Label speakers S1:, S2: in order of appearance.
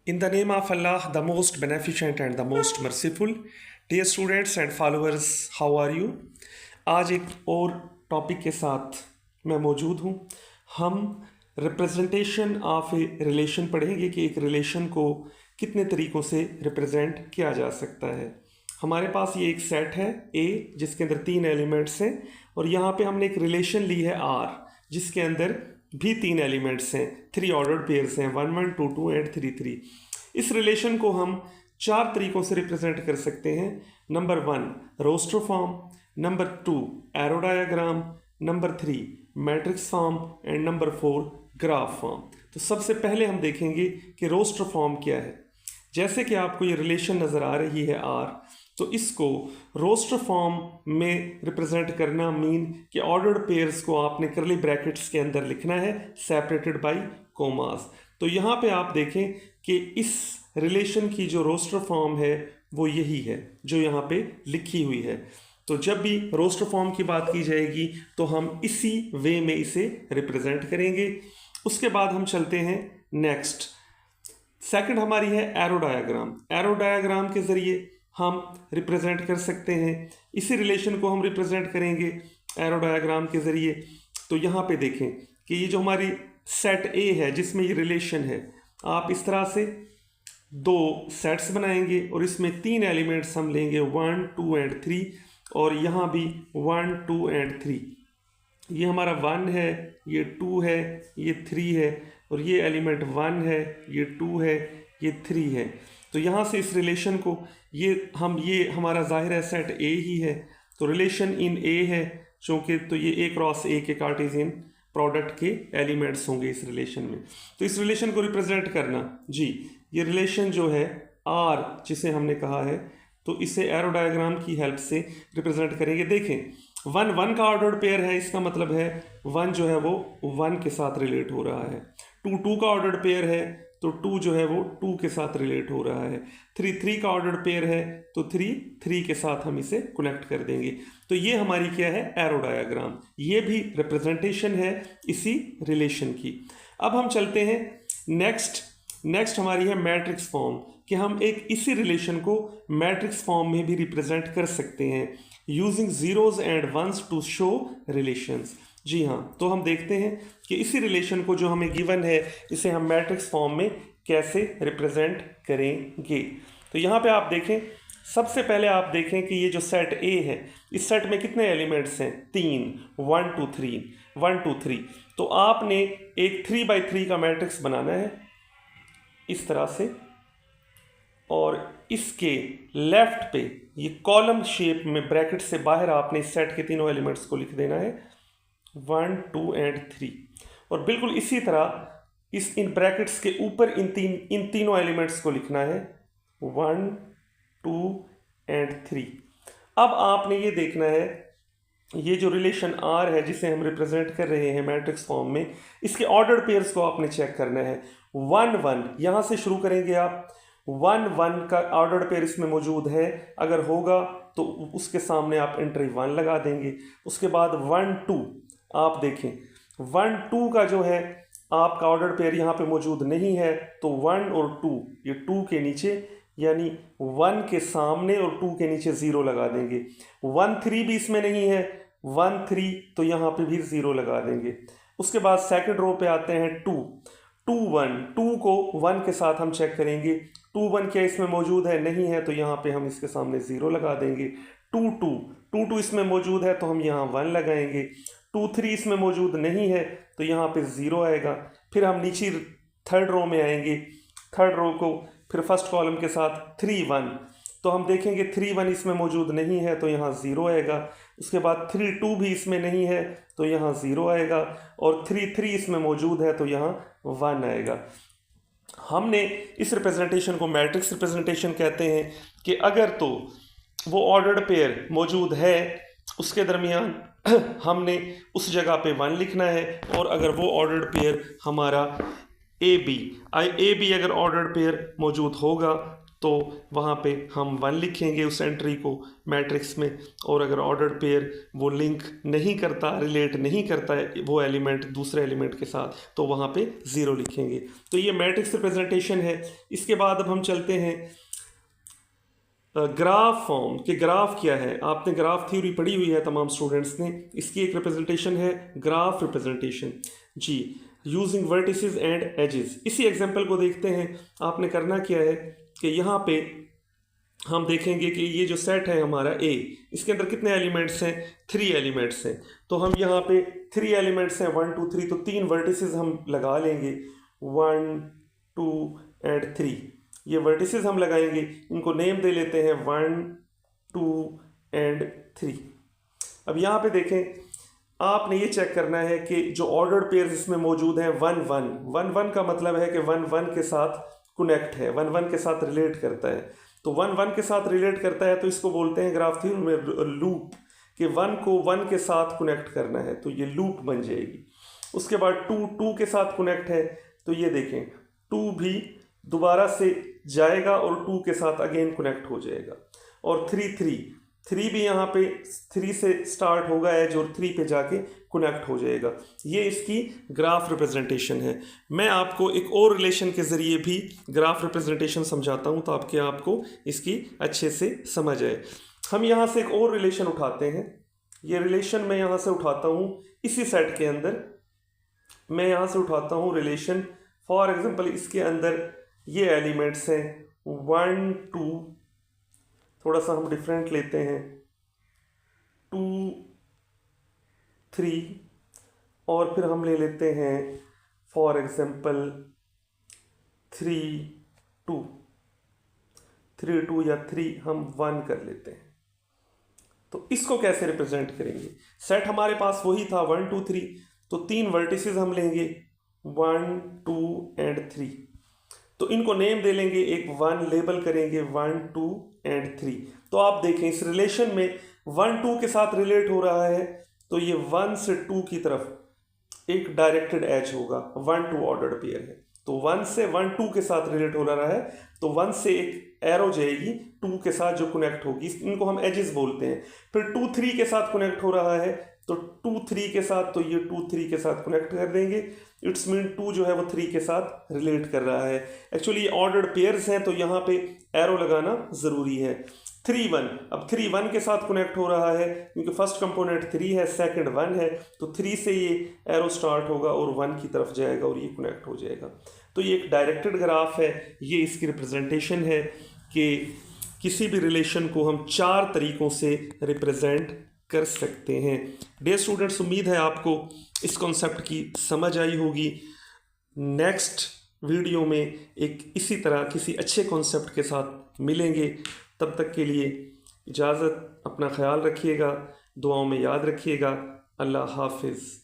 S1: In the name of Allah, the most beneficent and the most merciful. Dear students and followers, how are you? आज एक और topic के साथ मैं मौजूद हूँ। हम रिप्रेजेंटेशन ऑफ ए रिलेशन पढ़ेंगे कि एक रिलेशन को कितने तरीक़ों से रिप्रेजेंट किया जा सकता है। हमारे पास ये एक सेट है A जिसके अंदर 3 एलिमेंट्स हैं और यहाँ पे हमने एक रिलेशन ली है R जिसके अंदर भी 3 एलिमेंट्स हैं, 3 ऑर्डर्ड पेयर्स हैं, 1 1 2 2 एंड 3 3। इस रिलेशन को हम 4 तरीक़ों से रिप्रेजेंट कर सकते हैं। Number 1 roster form, number 2 arrow diagram, number 3 matrix form and number 4 graph form. तो सबसे पहले हम देखेंगे कि रोस्टर फॉर्म क्या है। जैसे कि आपको ये रिलेशन नज़र आ रही है R, तो इसको रोस्टर फॉर्म में रिप्रेजेंट करना मीन कि ऑर्डर्ड पेयर्स को आपने करली ब्रैकेट्स के अंदर लिखना है सेपरेटेड बाय कोमास। तो यहाँ पे आप देखें कि इस रिलेशन की जो रोस्टर फॉर्म है वो यही है जो यहाँ पे लिखी हुई है। तो जब भी रोस्टर फॉर्म की बात की जाएगी तो हम इसी वे में इसे रिप्रेजेंट करेंगे। उसके बाद हम चलते हैं नेक्स्ट। सेकंड हमारी है एरो डायग्राम। एरो डायग्राम के ज़रिए हम रिप्रेजेंट कर सकते हैं, इसी रिलेशन को हम रिप्रेजेंट करेंगे एरो डायग्राम के ज़रिए। तो यहाँ पे देखें कि ये जो हमारी सेट A है जिसमें ये रिलेशन है, आप इस तरह से 2 सेट्स बनाएंगे और इसमें 3 एलिमेंट्स हम लेंगे 1 2 एंड 3 और यहाँ भी 1 2 एंड 3। ये हमारा 1 है, ये 2 है, ये 3 है और ये एलिमेंट 1 है, ये 2 है, ये 3 है। तो यहाँ से इस रिलेशन को ये हमारा ज़ाहिर है सेट A ही है, तो रिलेशन इन A है चूँकि, तो ये A क्रॉस A के कार्टेशियन प्रोडक्ट के एलिमेंट्स होंगे इस रिलेशन में। तो इस रिलेशन को रिप्रेजेंट करना जी, ये रिलेशन जो है R जिसे हमने कहा है, तो इसे एरो डायग्राम की हेल्प से रिप्रेजेंट करेंगे। देखें 1 1 का ऑर्डर्ड पेयर है, इसका मतलब है 1 जो है वो 1 के साथ रिलेट हो रहा है। 2 2 का ऑर्डर्ड पेयर है तो 2 जो है वो 2 के साथ रिलेट हो रहा है। 3 3 का ऑर्डर्ड पेयर है तो 3 3 के साथ हम इसे कनेक्ट कर देंगे। तो ये हमारी क्या है एरो डायग्राम, ये भी रिप्रेजेंटेशन है इसी रिलेशन की। अब हम चलते हैं नेक्स्ट हमारी है मैट्रिक्स फॉर्म, कि हम एक इसी रिलेशन को मैट्रिक्स फॉर्म में भी रिप्रेजेंट कर सकते हैं using zeros and ones to show relations. जी हाँ, तो हम देखते हैं कि इसी रिलेशन को जो हमें गिवन है इसे हम मैट्रिक्स फॉर्म में कैसे रिप्रेजेंट करेंगे। तो यहाँ पे आप देखें, सबसे पहले आप देखें कि ये जो सेट A है, इस सेट में कितने एलिमेंट्स हैं? 3 1 2 3 1 2 3। तो आपने एक 3 बाई 3 का मैट्रिक्स बनाना है इस तरह से, और इसके लेफ्ट पे ये कॉलम शेप में ब्रैकेट से बाहर आपने इस सेट के तीनों एलिमेंट्स को लिख देना है 1 2 एंड 3। और बिल्कुल इसी तरह इन ब्रैकेट्स के ऊपर इन तीनों एलिमेंट्स को लिखना है 1 2 एंड 3। अब आपने ये देखना है ये जो रिलेशन R है जिसे हम रिप्रेजेंट कर रहे हैं मैट्रिक्स फॉर्म में, इसके ऑर्डर्ड पेयर्स को आपने चेक करना है। 1 1 यहाँ से शुरू करेंगे आप। 1 1 का ऑर्डर्ड पेयर इसमें मौजूद है, अगर होगा तो उसके सामने आप एंट्री 1 लगा देंगे। उसके बाद 1 2 आप देखें 1 2 का जो है आपका ऑर्डर पेयर यहाँ पे मौजूद नहीं है, तो 1 और 2 ये 2 के नीचे यानी 1 के सामने और 2 के नीचे 0 लगा देंगे। 1 3 भी इसमें नहीं है, 1 3 तो यहाँ पे भी 0 लगा देंगे। उसके बाद सेकंड रो पे आते हैं 2 2 1 2 को 1 के साथ हम चेक करेंगे। 2 1 क्या इसमें मौजूद है? नहीं है, तो यहाँ पे हम इसके सामने 0 लगा देंगे। 2 2 इसमें मौजूद है तो हम यहाँ 1 लगाएंगे। 2 3 इसमें मौजूद नहीं है तो यहाँ पे 0 आएगा। फिर हम नीचे थर्ड रो में आएंगे, थर्ड रो को फिर फर्स्ट कॉलम के साथ 3 1, तो हम देखेंगे 3 1 इसमें मौजूद नहीं है तो यहाँ 0 आएगा। उसके बाद 3 2 भी इसमें नहीं है तो यहाँ 0 आएगा, और 3 3 इसमें मौजूद है तो यहाँ 1 आएगा। हमने इस रिप्रेजेंटेशन को मैट्रिक्स रिप्रेजेंटेशन कहते हैं कि अगर तो वो ऑर्डर्ड पेयर मौजूद है उसके दरमियान हमने उस जगह पे 1 लिखना है, और अगर वो ऑर्डर्ड पेयर हमारा ए बी अगर ऑर्डर्ड पेयर मौजूद होगा तो वहाँ पे हम 1 लिखेंगे उस एंट्री को मैट्रिक्स में, और अगर ऑर्डर्ड पेयर वो लिंक नहीं करता, रिलेट नहीं करता है वो एलिमेंट दूसरे एलिमेंट के साथ, तो वहाँ पे 0 लिखेंगे। तो ये मैट्रिक्स रिप्रेजेंटेशन है। इसके बाद अब हम चलते हैं ग्राफ फॉर्म के। ग्राफ क्या है, आपने ग्राफ थ्योरी पढ़ी हुई है तमाम स्टूडेंट्स ने। इसकी एक रिप्रेजेंटेशन है graph representation G, using vertices and edges. इसी एग्जांपल को देखते हैं। आपने करना क्या है कि यहाँ पे हम देखेंगे कि ये जो सेट है हमारा ए, इसके अंदर कितने एलिमेंट्स हैं, 3 एलिमेंट्स हैं। तो हम यहाँ पे 3 एलिमेंट्स हैं 1 2 3, तो 3 वर्टिसेस हम लगा लेंगे 1 2 एंड 3। ये वर्टिसेस हम लगाएंगे, इनको नेम दे लेते हैं 1 2 एंड 3। अब यहाँ पे देखें, आपने ये चेक करना है कि जो ऑर्डर्ड पेयर्स इसमें मौजूद हैं 1 1 1 1 का मतलब है कि 1 1 के साथ कनेक्ट है, 1 1 के साथ रिलेट करता है। तो 1 1 के साथ रिलेट करता है तो इसको बोलते हैं ग्राफ थ्योरी में लूप, कि 1 को 1 के साथ कनेक्ट करना है, तो ये लूप बन जाएगी। उसके बाद 2 2 के साथ कनेक्ट है, तो ये देखें 2 भी दोबारा से जाएगा और 2 के साथ अगेन कनेक्ट हो जाएगा। और 3 भी यहाँ पे 3 से स्टार्ट होगा एज, और 3 पे जाके कनेक्ट हो जाएगा। ये इसकी ग्राफ रिप्रेजेंटेशन है। मैं आपको एक और रिलेशन के ज़रिए भी ग्राफ रिप्रेजेंटेशन समझाता हूँ, ताकि आपको इसकी अच्छे से समझ आए। हम यहाँ से एक और रिलेशन उठाते हैं। ये रिलेशन मैं यहाँ से उठाता हूँ इसी सेट के अंदर, मैं यहाँ से उठाता हूँ रिलेशन। फॉर एग्जाम्पल इसके अंदर ये एलिमेंट्स हैं 1 2, थोड़ा सा हम डिफरेंट लेते हैं 2 3, और फिर हम ले लेते हैं फॉर एग्जाम्पल 3 2 या 3 हम 1 कर लेते हैं। तो इसको कैसे रिप्रेजेंट करेंगे, सेट हमारे पास वही था 1 2 3, तो 3 वर्टिसेस हम लेंगे 1 2 एंड 3, तो इनको नेम दे लेंगे, एक 1 लेबल करेंगे 1 2 एंड 3। तो आप देखें इस रिलेशन में 1 2 के साथ रिलेट हो रहा है, तो ये 1 से 2 की तरफ एक डायरेक्टेड एज होगा, 1 2 ऑर्डर्ड पेयर है, तो 1 से 1 2 के साथ रिलेट हो रहा है, तो 1 से एक एरो जाएगी 2 के साथ जो कनेक्ट होगी, इनको हम एजेस बोलते हैं। फिर 2 3 के साथ कनेक्ट हो रहा है, तो 2 3 के साथ, तो ये 2 3 के साथ कनेक्ट कर देंगे। इट्स मीन 2 जो है वो 3 के साथ रिलेट कर रहा है। एक्चुअली ये ऑर्डर्ड पेयर्स हैं, तो यहाँ पे एरो लगाना ज़रूरी है। 3 1, अब 3 1 के साथ कनेक्ट हो रहा है, क्योंकि फर्स्ट कंपोनेंट 3 है, सेकंड 1 है, तो 3 से ये एरो स्टार्ट होगा और 1 की तरफ जाएगा और ये कनेक्ट हो जाएगा। तो ये एक डायरेक्टेड ग्राफ है। ये इसकी रिप्रेजेंटेशन है कि किसी भी रिलेशन को हम 4 तरीक़ों से रिप्रेजेंट कर सकते हैं। डियर स्टूडेंट्स, उम्मीद है आपको इस कॉन्सेप्ट की समझ आई होगी। नेक्स्ट वीडियो में एक इसी तरह किसी अच्छे कॉन्सेप्ट के साथ मिलेंगे। तब तक के लिए इजाज़त, अपना ख्याल रखिएगा, दुआओं में याद रखिएगा। अल्लाह हाफिज़।